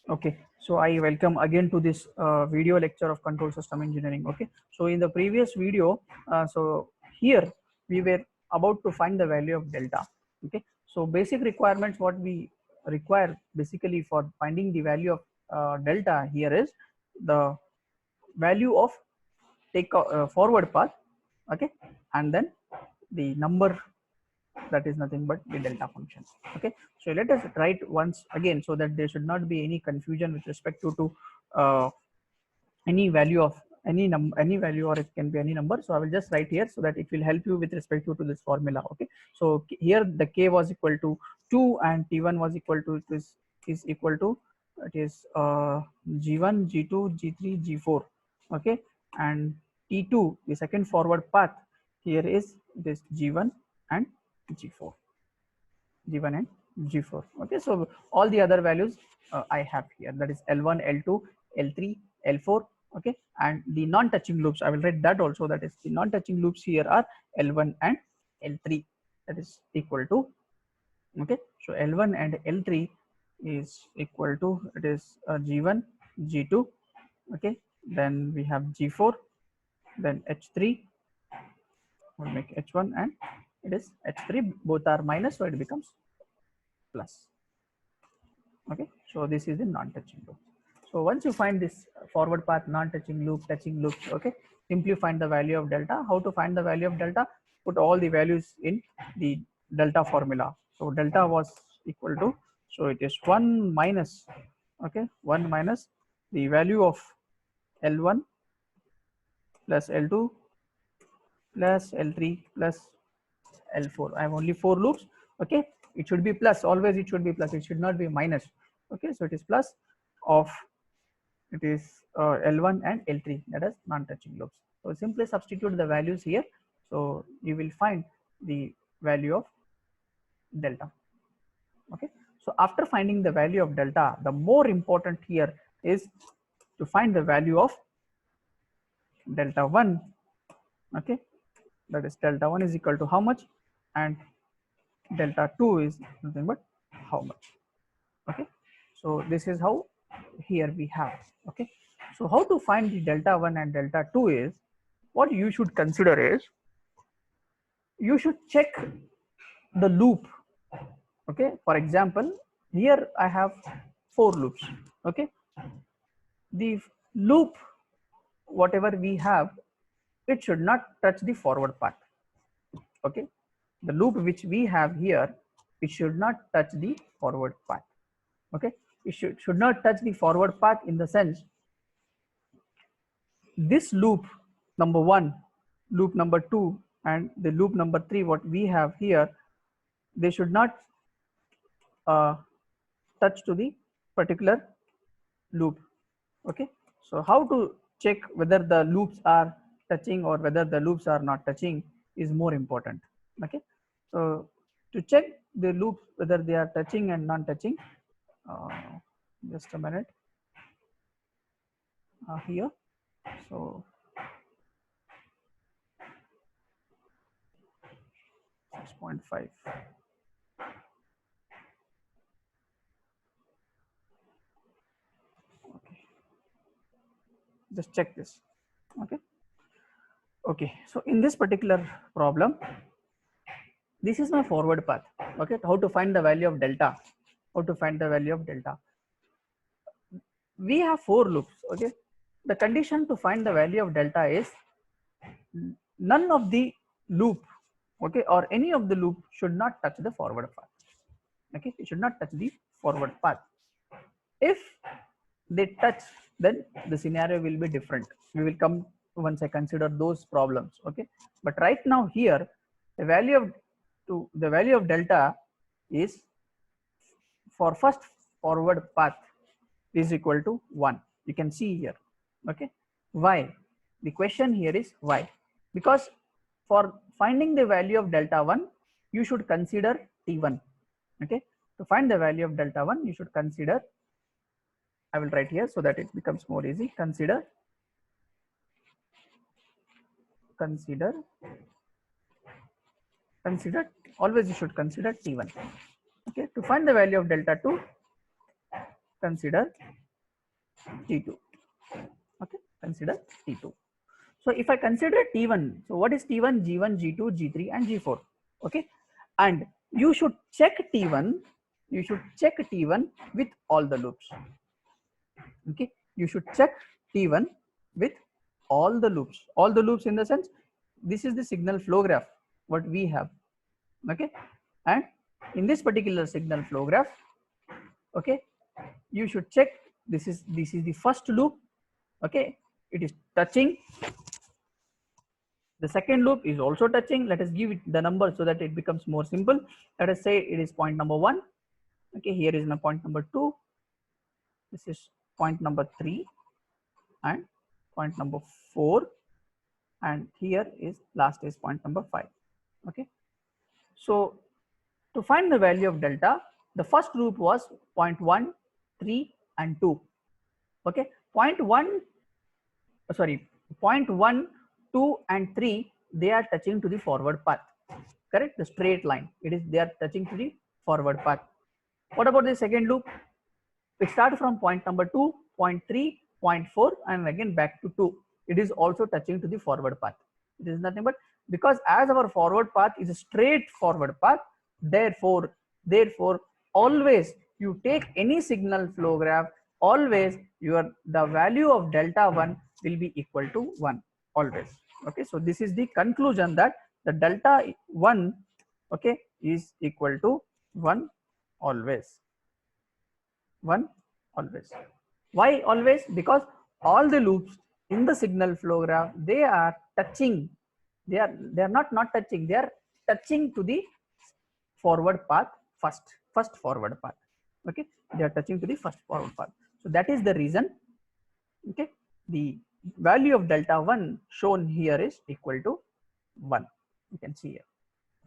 Okay, so I welcome again to this video lecture of control system engineering. Okay, so in the previous video, so here we were about to find the value of delta. Okay, so basic requirements what we require basically for finding the value of delta here is the value of take forward path. Okay, and then the number, that is nothing but the delta function. Okay, so let us write once again so that there should not be any confusion with respect to any value of any value, or it can be any number. So I will just write here so that it will help you with respect to this formula. Okay, so here the k was equal to 2 and t1 was equal to this is equal to, it is g1 g2 g3 g4. Okay, and t2, the second forward path here is this g1 and g4, g1 and g4. Okay, so all the other values I have here, that is l1 l2 l3 l4. Okay, and the non-touching loops I will write that also, that is the non-touching loops here are l1 and l3, that is equal to, okay, so l1 and l3 is equal to, it is g1 g2. Okay, then we have g4, then h3 will make h1, and it is h3, both are minus, so it becomes plus. Okay, so this is the non-touching loop. So once you find this forward path, non-touching loop, touching loop, okay, simply find the value of delta. How to find the value of delta? Put all the values in the delta formula. So delta was equal to, so it is 1 minus, okay, 1 minus the value of L1 plus L2 plus L3 plus L4. I have only 4 loops. Okay, it should be plus, always it should be plus, it should not be minus. Okay, so it is plus of, it is L1 and L3, that is non-touching loops. So simply substitute the values here, so you will find the value of delta. Okay, so after finding the value of delta, the more important here is to find the value of delta 1. Okay, that is delta 1 is equal to how much, and delta 2 is nothing but how much. Okay, so this is how here we have. Okay, so how to find the delta 1 and delta 2 is, what you should consider is, you should check the loop. Okay, for example, here I have 4 loops. Okay, the loop whatever we have, it should not touch the forward path. Okay, the loop which we have here, it should not touch the forward path. Okay, it should not touch the forward path in the sense, this loop number 1, loop number 2, and the loop number 3 what we have here, they should not touch to the particular loop. Okay, so how to check whether the loops are touching or whether the loops are not touching is more important. Okay, so to check the loops whether they are touching and non-touching, uh, just a minute, here, so 6.5. Okay, just check this. Okay, okay, so in this particular problem, this is my forward path. Okay, how to find the value of delta, how to find the value of delta, we have 4 loops. Okay, the condition to find the value of delta is none of the loop, okay, or any of the loop should not touch the forward path. Okay, it should not touch the forward path. If they touch, then the scenario will be different. We will come once I consider those problems. Okay, but right now here, the value of delta is, for first forward path is equal to 1. You can see here. Okay, why? The question here is why? Because for finding the value of delta 1, you should consider t1. Okay, to find the value of delta 1, you should consider, I will write here so that it becomes more easy. Consider always you should consider t1. Okay, to find the value of delta 2, consider T2. Okay, consider T2. So if I consider T1, so what is T1, G1, G2, G3 and G4? Okay, and you should check T1, you should check T1 with all the loops. Okay, you should check T1 with all the loops in the sense, this is the signal flow graph what we have. Okay, and in this particular signal flow graph, okay, you should check, this is the first loop. Okay, it is touching. The second loop is also touching. Let us give it the number so that it becomes more simple. Let us say it is point number 1. Okay, here is my point number 2. This is point number 3 and point number 4, and here is last is point number 5. Okay, so to find the value of delta, the first loop was 0.1, 3 and 2. Okay, 0.1, 2 and 3, they are touching to the forward path. Correct, the straight line, it is, they are touching to the forward path. What about the second loop? It starts from point number 2, 0.3, 0.4 and again back to 2. It is also touching to the forward path. It is nothing but, because as our forward path is a straight forward path, therefore always you take any signal flow graph, always the value of delta 1 will be equal to 1 always. Okay, so this is the conclusion, that the delta 1, okay, is equal to 1 always. 1 always. Why always? Because all the loops in the signal flow graph, they are touching, they are not touching, they are touching to the forward path, first forward path. Okay, they are touching to the first forward path. So that is the reason, okay, the value of delta 1 shown here is equal to 1. You can see here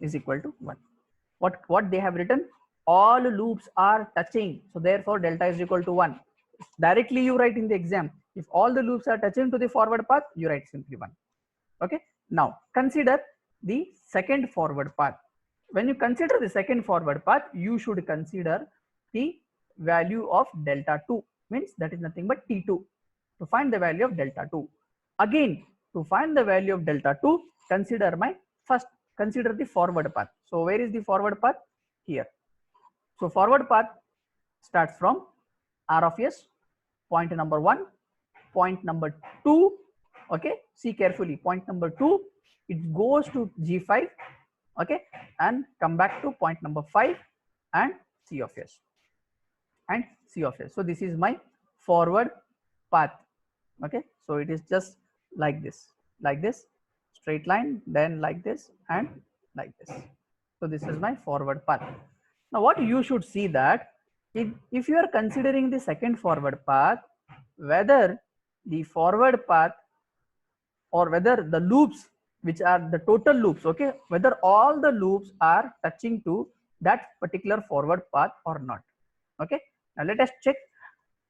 is equal to 1. What they have written, all loops are touching, so therefore delta is equal to 1. Directly you write in the exam, if all the loops are touching to the forward path, you write simply 1. Okay, now consider the second forward path. When you consider the second forward path, you should consider the value of delta 2, means that is nothing but T2, to find the value of delta 2. Again, to find the value of delta 2, consider the forward path. So where is the forward path? Here. So forward path starts from R of S, point number 1, point number 2. Okay, see carefully, point number 2, it goes to G5, okay, and come back to point number 5 and C of S and C of S. So this is my forward path. Okay, so it is just like this, straight line, then like this and like this. So this is my forward path. Now what you should see, that if you are considering the second forward path, whether the forward path or whether the loops, which are the total loops, okay, whether all the loops are touching to that particular forward path or not. Okay, now let us check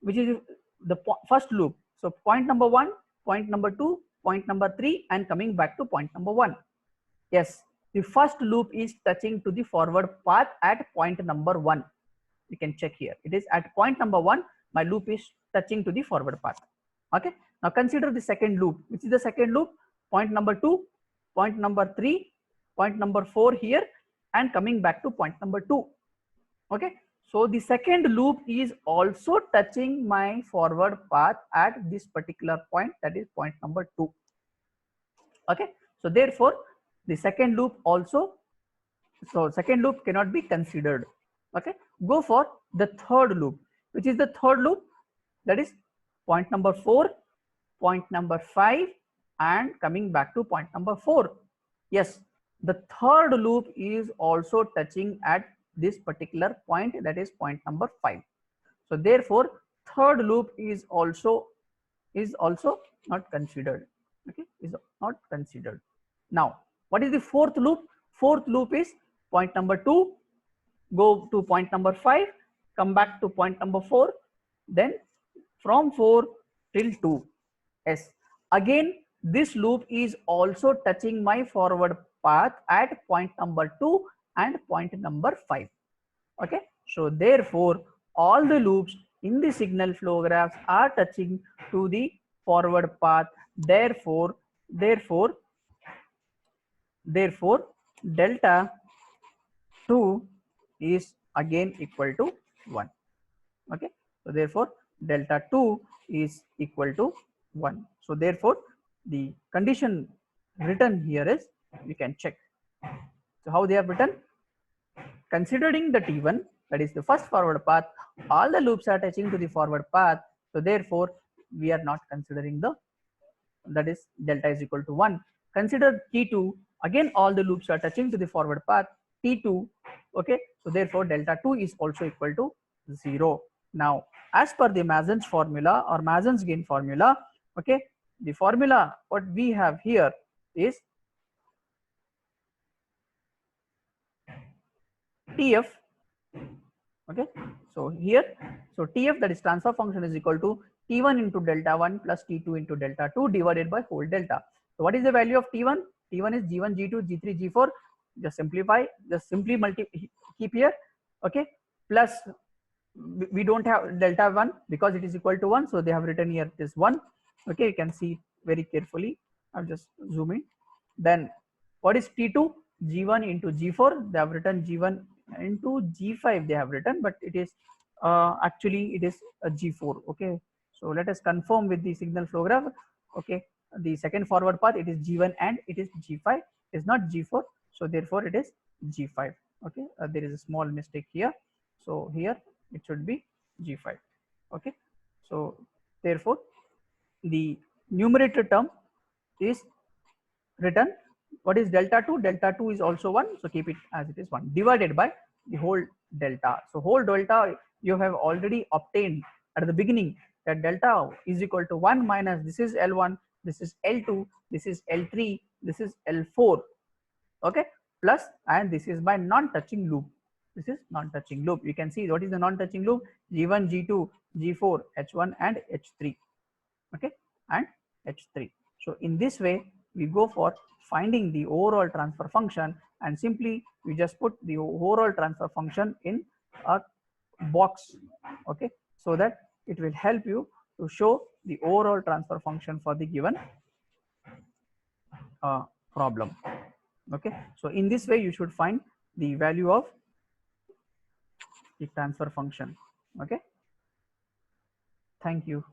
which is the first loop. So point number 1, point number 2, point number 3 and coming back to point number 1. Yes, the first loop is touching to the forward path at point number 1. You can check here, it is at point number 1, my loop is touching to the forward path. Okay, now consider the second loop. Which is the second loop? Point number 2, point number 3, point number 4 here and coming back to point number 2. Okay, so the second loop is also touching my forward path at this particular point, that is point number 2. Okay, so therefore the second loop also, so second loop cannot be considered. Okay, go for the third loop. Which is the third loop? That is point number 4, point number 5 and coming back to point number 4. Yes, the third loop is also touching at this particular point, that is point number 5. So therefore third loop is also not considered. Okay, is not considered. Now what is the fourth loop? Fourth loop is point number 2, go to point number 5, come back to point number 4, then from 4 till 2. Yes, again this loop is also touching my forward path at point number 2 and point number 5. Okay, so therefore all the loops in the signal flow graphs are touching to the forward path. Therefore delta 2 is again equal to 1. Okay, so therefore delta 2 is equal to 1. So therefore the condition written here is, you can check. So how they have written: considering the T1, that is the first forward path, all the loops are touching to the forward path. So therefore we are not considering the, that is delta is equal to 1. Consider T2, again all the loops are touching to the forward path, T2. Okay, so therefore delta 2 is also equal to 0. Now as per the Mason's formula or Mason's gain formula, okay, the formula what we have here is TF. Okay, so here, so TF, that is transfer function, is equal to T1 into delta 1 plus T2 into delta 2 divided by whole delta. So what is the value of T1? T1 is G1, G2, G3, G4. Just simplify, just simply keep here. Okay, plus we don't have delta 1 because it is equal to 1, so they have written here this 1. Okay, you can see very carefully. I'll just zoom in. Then what is T2? G1 into G4. They have written G1 into G5 they have written, but it is actually it is a G4. Okay, so let us confirm with the signal flow graph. Okay, the second forward path, it is G1 and it is G5, it is not G4, so therefore it is G5. Okay, there is a small mistake here, so here it should be G5. Okay, so therefore the numerator term is written, what is delta 2? Delta 2 is also 1, so keep it as it is 1 divided by the whole delta. So whole delta you have already obtained at the beginning, that delta is equal to 1 minus this is L1, this is L2, this is L3, this is L4. Okay, plus, and this is my non-touching loop. This is non-touching loop. You can see what is the non-touching loop: G1, G2, G4, H1 and H3. Okay, and H3. So in this way we go for finding the overall transfer function, and simply we just put the overall transfer function in a box. Okay, so that it will help you to show the overall transfer function for the given problem. Okay, so in this way you should find the value of the transfer function. Okay, thank you.